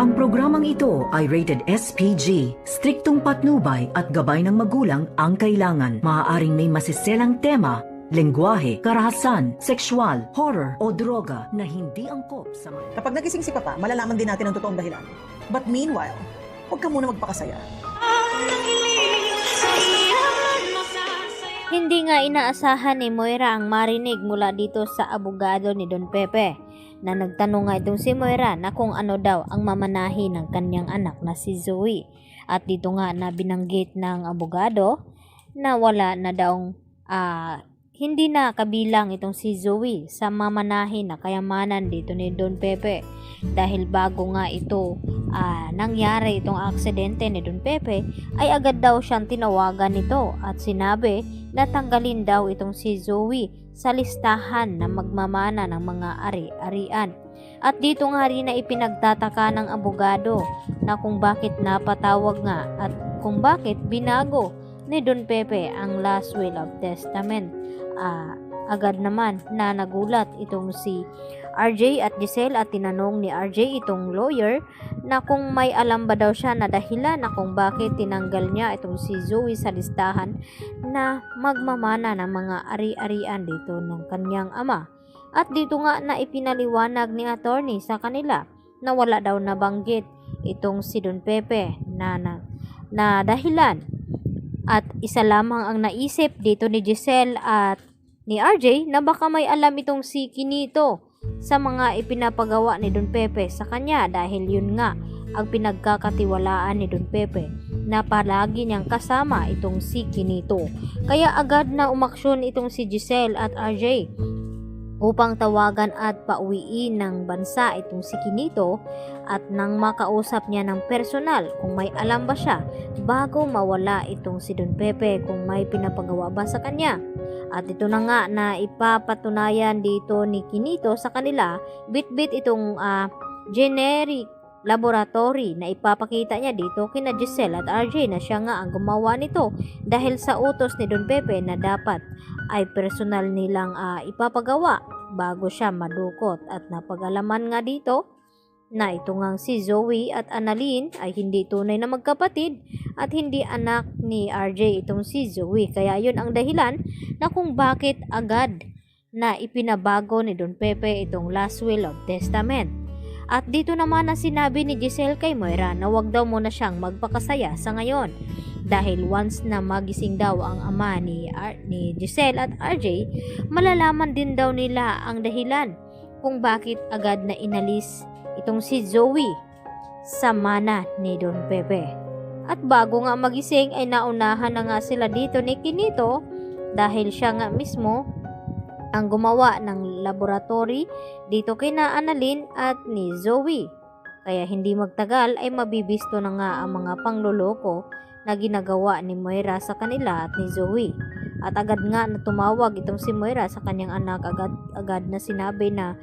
Ang programang ito ay rated SPG. Striktong patnubay at gabay ng magulang ang kailangan. Maaaring may masiselang tema, lengguwahe, karahasan, sexual, horror o droga na hindi angkop sa mga... Kapag nagising si Papa, malalaman din natin ang totoong dahilan. But meanwhile, huwag ka muna magpakasaya. Hindi nga inaasahan ni Moira ang marinig mula dito sa abogado ni Don Pepe na nagtanong nga itong si Moira na kung ano daw ang mamanahi ng kanyang anak na si Zoe. At dito nga na binanggit ng abogado na wala na daw hindi na kabilang itong si Zoe sa mamanahin na kayamanan dito ni Don Pepe dahil bago nga ito nangyari itong aksidente ni Don Pepe ay agad daw siyang tinawagan nito at sinabi na tanggalin daw itong si Zoe sa listahan na magmamana ng mga ari-arian. At dito nga rin na ipinagtataka ng abogado na kung bakit napatawag nga at kung bakit binago ni Don Pepe ang last will of testament. Agad naman na nagulat itong si RJ at Giselle at tinanong ni RJ itong lawyer na kung may alam ba daw siya na dahilan na kung bakit tinanggal niya itong si Zoe sa listahan na magmamana ng mga ari-arian dito ng kanyang ama. At dito nga na ipinaliwanag ni attorney sa kanila na wala daw nabanggit itong si Don Pepe na dahilan. At isa lamang ang naisip dito ni Giselle at ni RJ na baka may alam itong si Kinito sa mga ipinapagawa ni Don Pepe sa kanya dahil yun nga ang pinagkakatiwalaan ni Don Pepe na palagi niyang kasama itong si Kinito. Kaya agad na umaksyon itong si Giselle at RJ upang tawagan at pauwiin ng bansa itong si Kinito at nang makausap niya ng personal kung may alam ba siya bago mawala itong si Don Pepe kung may pinapagawa ba sa kanya. At ito na nga na ipapatunayan dito ni Kinito sa kanila bit-bit itong generic laboratory na ipapakita niya dito kina Giselle at RJ na siya nga ang gumawa nito dahil sa utos ni Don Pepe na dapat ay personal nilang ipapagawa bago siya madukot. At napag-alaman nga dito na ito ngang si Zoe at Annalyn ay hindi tunay na magkapatid at hindi anak ni RJ itong si Zoe. Kaya yun ang dahilan na kung bakit agad na ipinabago ni Don Pepe itong last will of testament. At dito naman na sinabi ni Giselle kay Moira na wag daw muna siyang magpakasaya sa ngayon dahil once na magising daw ang ama ni Giselle at RJ, malalaman din daw nila ang dahilan kung bakit agad na inalis itong si Zoe sa mana ni Don Pepe. At bago nga magising ay naunahan na nga sila dito ni Kinito dahil siya nga mismo ang gumawa ng laboratory dito kina Annalyn at ni Zoe. Kaya hindi magtagal ay mabibisto na nga ang mga pangloloko na ginagawa ni Moira sa kanila at ni Zoe. At agad nga na tumawag itong si Moira sa kanyang anak, agad na sinabi na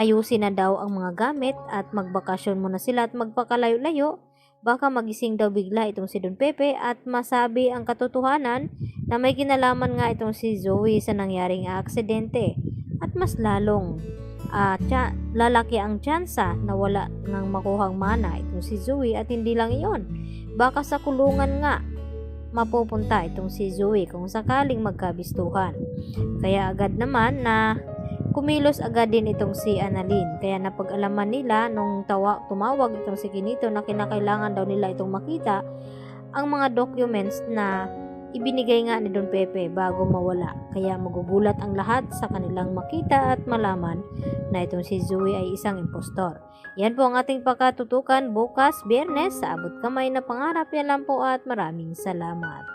ayusin na daw ang mga gamit at magbakasyon muna sila at magpakalayo-layo. Baka magising daw bigla itong si Don Pepe at masabi ang katotohanan na may kinalaman nga itong si Zoe sa nangyaring aksidente at mas lalong lalaki ang tsansa na wala ngang makuhang mana itong si Zoe. At hindi lang iyon, baka sa kulungan nga mapupunta itong si Zoe kung sakaling magkabistuhan. Kaya agad naman na kumilos agad din itong si Annalyn. Kaya napag-alaman nila nung tumawag itong si Kinito na kinakailangan daw nila itong makita ang mga documents na ibinigay nga ni Don Pepe bago mawala. Kaya magugulat ang lahat sa kanilang makita at malaman na itong si Zoe ay isang impostor. Yan po ang ating pagkatutukan bukas Biyernes sa Abot Kamay na Pangarap. Yan lang po at maraming salamat.